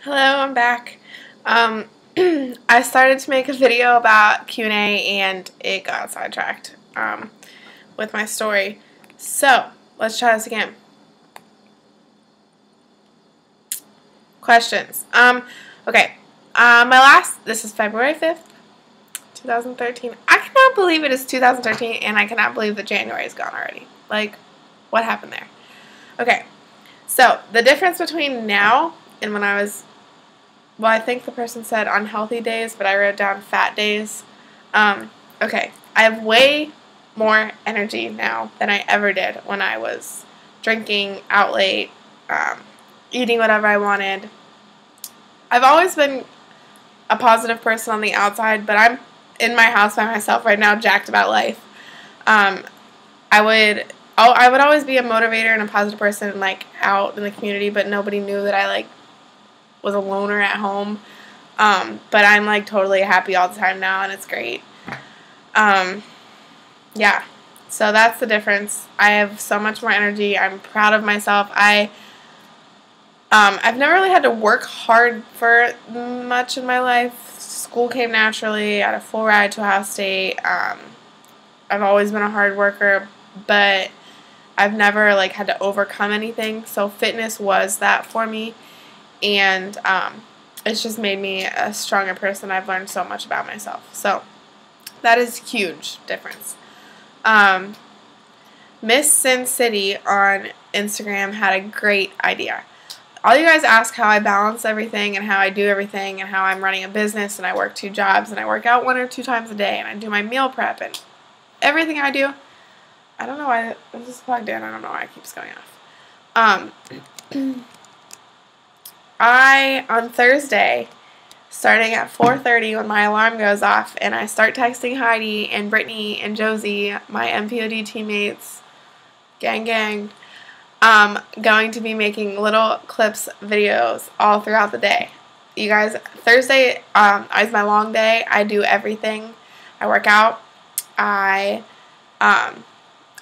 Hello, I'm back. I started to make a video about Q&A and it got sidetracked with my story. So, let's try this again. Questions. Okay. This is February 5th, 2013. I cannot believe it is 2013 and I cannot believe that January is gone already. Like, what happened there? Okay. So, the difference between now and when I was, well, I think the person said unhealthy days, but I wrote down fat days. Okay, I have way more energy now than I ever did when I was drinking out late, eating whatever I wanted. I've always been a positive person on the outside, but I'm in my house by myself right now, jacked about life. I would always be a motivator and a positive person, like, out in the community, but nobody knew that I, like, was a loner at home. But I'm, like, totally happy all the time now, and it's great. Yeah. So that's the difference. I have so much more energy. I'm proud of myself. I've never really had to work hard for much in my life. School came naturally. I had a full ride to Ohio State. I've always been a hard worker, but I've never, like, had to overcome anything. So fitness was that for me. And it's just made me a stronger person. I've learned so much about myself. So that is a huge difference. Miss Sin City on Instagram had a great idea. All you guys ask how I balance everything and how I do everything and how I'm running a business and I work 2 jobs and I work out 1 or 2 times a day and I do my meal prep and everything I do. I don't know why this is plugged in. I don't know why it keeps going off. On Thursday, starting at 4:30 when my alarm goes off, and I start texting Heidi and Brittany and Josie, my MPOD teammates, gang, going to be making little clips, videos all throughout the day. You guys, Thursday is my long day. I do everything. I work out. I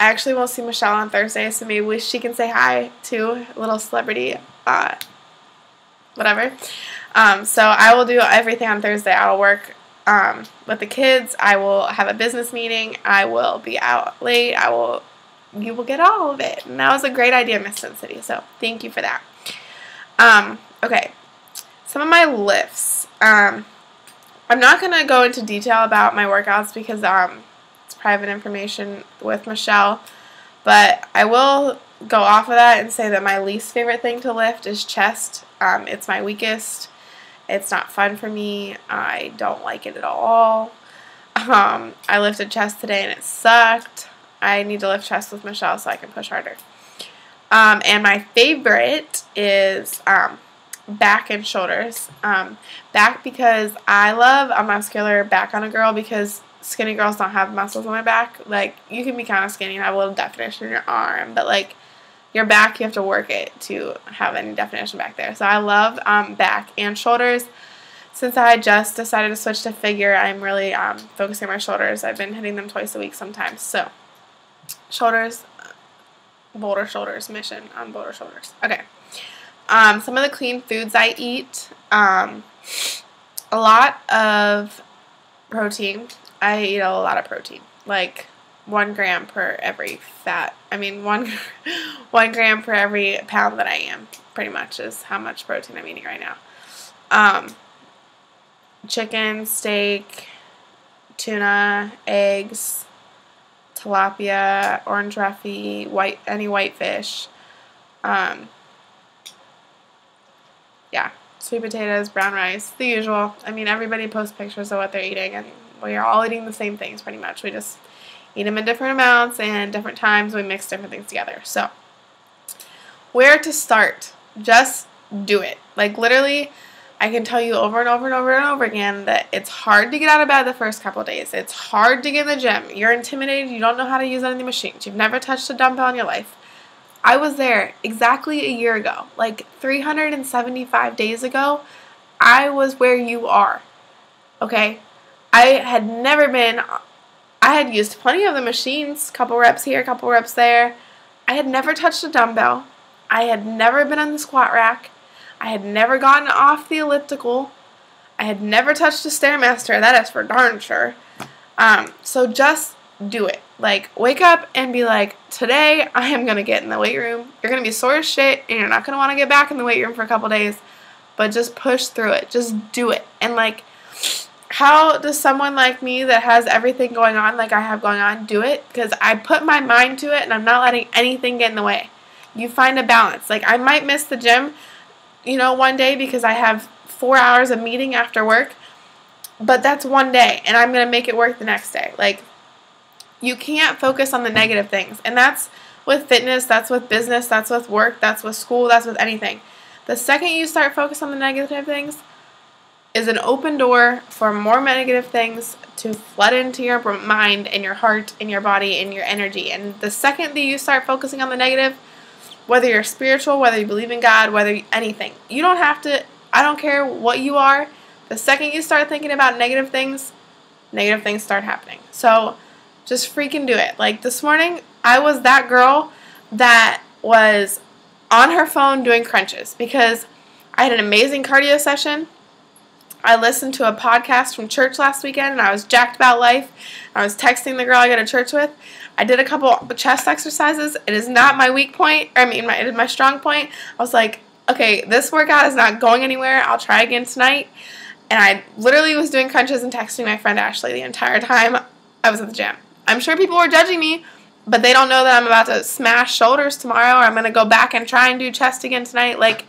actually will see Michelle on Thursday, so maybe she can say hi to a little celebrity, whatever. So I will do everything on Thursday. I will work with the kids. I will have a business meeting. I will be out late. You will get all of it. And that was a great idea, Miss Sin City. So thank you for that. Okay. Some of my lifts. I'm not going to go into detail about my workouts because it's private information with Michelle. But I will go off of that and say that my least favorite thing to lift is chest. It's my weakest. It's not fun for me. I don't like it at all. I lifted chest today and it sucked. I need to lift chest with Michelle so I can push harder. And my favorite is back and shoulders. Back because I love a muscular back on a girl because skinny girls don't have muscles on my back. Like, you can be kind of skinny and have a little definition in your arm, but, like, your back, you have to work it to have any definition back there. So I love back and shoulders. Since I just decided to switch to figure, I'm really focusing on my shoulders. I've been hitting them twice a week sometimes. So shoulders, boulder shoulders, mission on boulder shoulders. Okay. Some of the clean foods I eat. A lot of protein. I eat a lot of protein. Like 1 gram per every one gram per every pound that I am, pretty much, is how much protein I'm eating right now. Chicken, steak, tuna, eggs, tilapia, orange roughy, any whitefish. Yeah, sweet potatoes, brown rice, the usual. I mean, everybody posts pictures of what they're eating, and we are all eating the same things pretty much. We just eat them in different amounts and different times. We mix different things together. So, where to start? Just do it. Like, literally, I can tell you over and over and over and over again that it's hard to get out of bed the first couple of days. It's hard to get in the gym. You're intimidated. You don't know how to use any of the machines. You've never touched a dumbbell in your life. I was there exactly a year ago. Like, 375 days ago, I was where you are. Okay? I had used plenty of the machines, couple reps here, couple reps there. I had never touched a dumbbell. I had never been on the squat rack. I had never gotten off the elliptical. I had never touched a Stairmaster. That is for darn sure. So just do it. Like, wake up and be like, today I am going to get in the weight room. You're going to be sore as shit, and you're not going to want to get back in the weight room for a couple days. But just push through it. Just do it. And, like, how does someone like me that has everything going on like I have going on do it? Because I put my mind to it, and I'm not letting anything get in the way. You find a balance. Like, I might miss the gym, one day because I have 4 hours of meeting after work. But that's one day, and I'm going to make it work the next day. Like, you can't focus on the negative things. And that's with fitness, that's with business, that's with work, that's with school, that's with anything. The second you start focusing on the negative things is an open door for more negative things to flood into your mind and your heart and your body and your energy. And the second that you start focusing on the negative, whether you're spiritual, whether you believe in God, anything, you don't have to, I don't care what you are, the second you start thinking about negative things start happening. So just freaking do it. Like this morning, I was that girl that was on her phone doing crunches because I had an amazing cardio session. I listened to a podcast from church last weekend, and I was jacked about life. I was texting the girl I go to church with. I did a couple chest exercises. It is not my weak point. It is my strong point. I was like, okay, this workout is not going anywhere. I'll try again tonight. And I literally was doing crunches and texting my friend Ashley the entire time I was at the gym. I'm sure people were judging me, but they don't know that I'm about to smash shoulders tomorrow, or I'm going to go back and try and do chest again tonight. Like,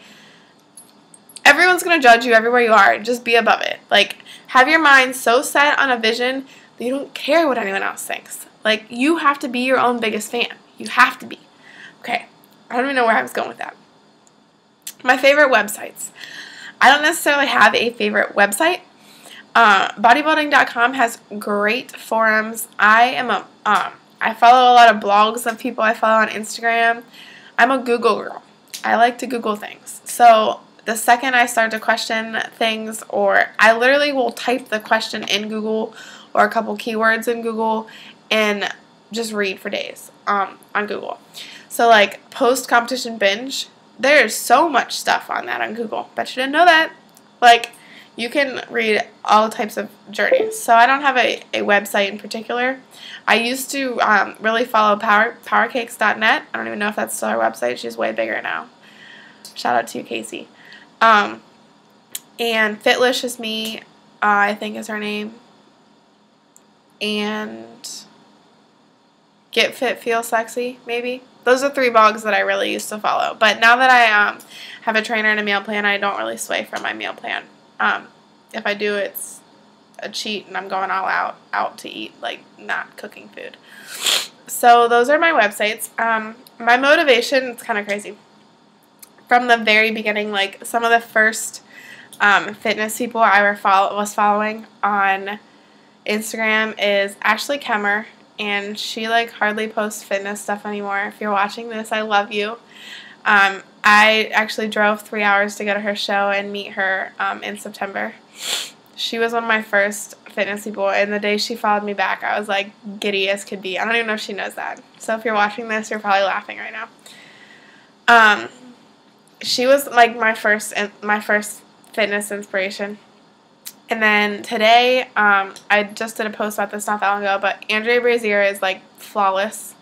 everyone's going to judge you everywhere you are. Just be above it. Like, have your mind so set on a vision that you don't care what anyone else thinks. Like, you have to be your own biggest fan. You have to be. Okay, I don't even know where I was going with that. My favorite websites. I don't necessarily have a favorite website. Bodybuilding.com has great forums. I follow a lot of blogs of people I follow on Instagram. I'm a Google girl. I like to Google things. So the second I start to question things, or I literally will type the question in Google or a couple keywords in Google and just read for days on Google. So like post-competition binge, there's so much stuff on that on Google. Bet you didn't know that. Like, you can read all types of journeys. So I don't have a website in particular. I used to really follow powercakes.net. I don't even know if that's still her website. She's way bigger now. Shout out to you, Casey. And Fitlicious Me, I think is her name. And Get Fit Feel Sexy, maybe. Those are 3 blogs that I really used to follow. But now that I have a trainer and a meal plan, I don't really sway from my meal plan. If I do, it's a cheat and I'm going all out to eat, like not cooking food. So those are my websites. My motivation, it's kind of crazy. From the very beginning, like some of the first fitness people I was following on Instagram is Ashley Kemmer, and she like hardly posts fitness stuff anymore. If you're watching this, I love you. I actually drove 3 hours to go to her show and meet her in September. She was one of my first fitness people, and the day she followed me back, I was like giddy as could be. I don't even know if she knows that. So if you're watching this, you're probably laughing right now. She was like my first fitness inspiration. And then today, I just did a post about this not that long ago, but Andrea Brazier is like flawless.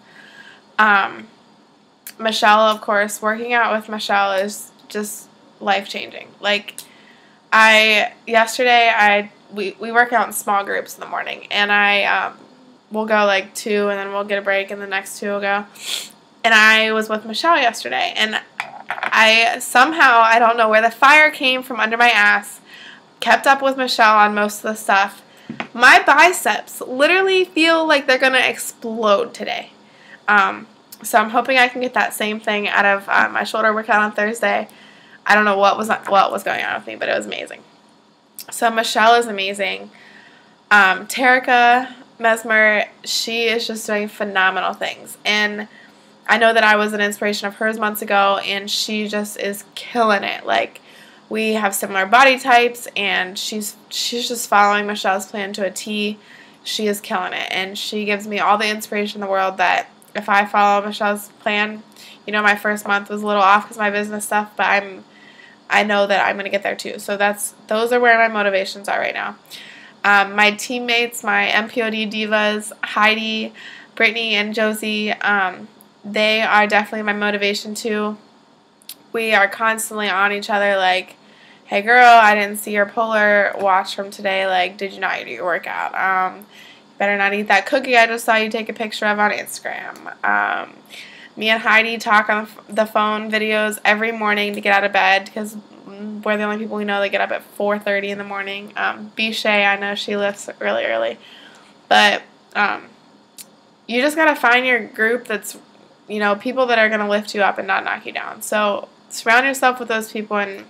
Michelle, of course, working out with Michelle is just life-changing. Like, yesterday we work out in small groups in the morning, and we'll go like 2, and then we'll get a break, and the next 2 will go. And I was with Michelle yesterday, and I don't know where the fire came from under my ass, kept up with Michelle on most of the stuff. My biceps literally feel like they're going to explode today. So I'm hoping I can get that same thing out of my shoulder workout on Thursday. I don't know what was going on with me, but it was amazing. So Michelle is amazing. Terica Mesmer, she is just doing phenomenal things. And I know that I was an inspiration of hers months ago, and she just is killing it. Like, we have similar body types, and she's just following Michelle's plan to a T. She is killing it, and she gives me all the inspiration in the world that if I follow Michelle's plan, my first month was a little off because of my business stuff, but I know that I'm going to get there too. So those are where my motivations are right now. My teammates, my MPOD divas, Heidi, Brittany, and Josie, they are definitely my motivation too. We are constantly on each other like, hey girl, I didn't see your Polar watch from today. Like, did you not do your workout? Better not eat that cookie I just saw you take a picture of on Instagram. Me and Heidi talk on the phone videos every morning to get out of bed because we're the only people we know that get up at 4:30 in the morning. Bishay, I know she lifts really early. But you just got to find your group that's, people that are going to lift you up and not knock you down. So surround yourself with those people, and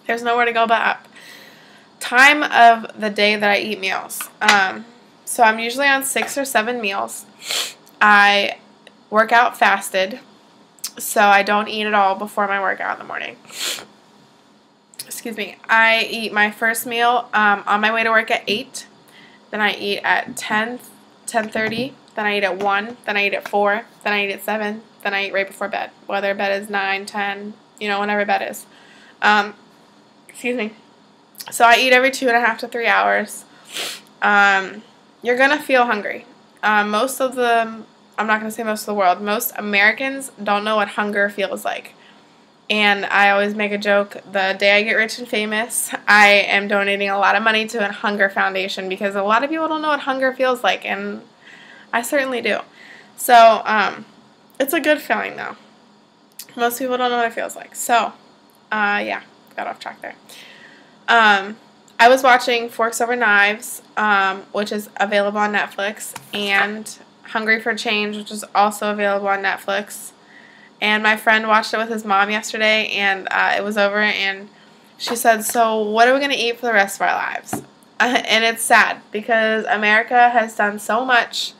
there's nowhere to go but up. Time of the day that I eat meals. So I'm usually on 6 or 7 meals. I work out fasted, so I don't eat at all before my workout in the morning. Excuse me. I eat my first meal on my way to work at 8. Then I eat at 10, 10:30. Then I eat at 1. Then I eat at 4. Then I eat at 7. Then I eat right before bed. Whether bed is 9, 10, whenever bed is. Excuse me. So I eat every 2.5 to 3 hours. You're going to feel hungry. Most of the, I'm not going to say most of the world, most Americans don't know what hunger feels like. And I always make a joke, the day I get rich and famous, I am donating a lot of money to a hunger foundation because a lot of people don't know what hunger feels like, and I certainly do. So, it's a good feeling though. Most people don't know what it feels like. So, yeah, got off track there. I was watching Forks Over Knives, which is available on Netflix, and Hungry for Change, which is also available on Netflix. And my friend watched it with his mom yesterday, and it was over, and she said, so what are we going to eat for the rest of our lives? And it's sad, because America has done so much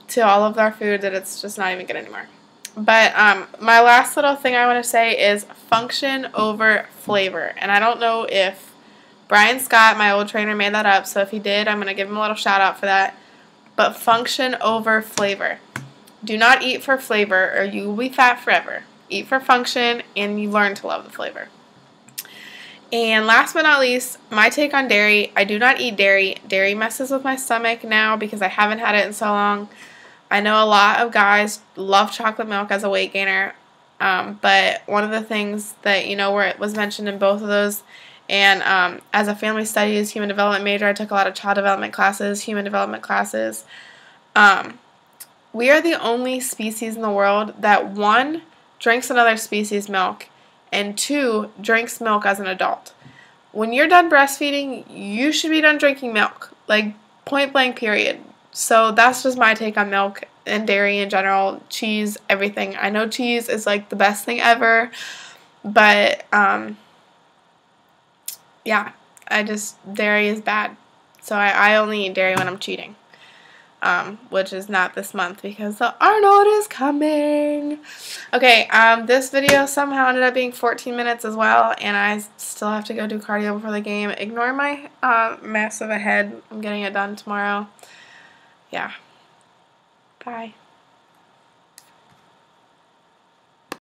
to all of our food that it's just not even good anymore. But my last little thing I want to say is function over flavor. And I don't know if Brian Scott, my old trainer, made that up, so if he did, I'm going to give him a little shout out for that. But function over flavor. Do not eat for flavor or you will be fat forever. Eat for function and you learn to love the flavor. And last but not least, my take on dairy. I do not eat dairy. Dairy messes with my stomach now because I haven't had it in so long. I know a lot of guys love chocolate milk as a weight gainer. But one of the things that, where it was mentioned in both of those, and as a family studies, human development major, I took a lot of child development classes, human development classes. We are the only species in the world that, 1, drinks another species' milk, and 2, drinks milk as an adult. When you're done breastfeeding, you should be done drinking milk. Like, point blank, period. So that's just my take on milk and dairy in general, cheese, everything. I know cheese is like the best thing ever, but yeah, dairy is bad. So I only eat dairy when I'm cheating. Which is not this month because the Arnold is coming. Okay, this video somehow ended up being 14 minutes as well, and I still have to go do cardio before the game. Ignore my mess of a head. I'm getting it done tomorrow. Yeah. Bye.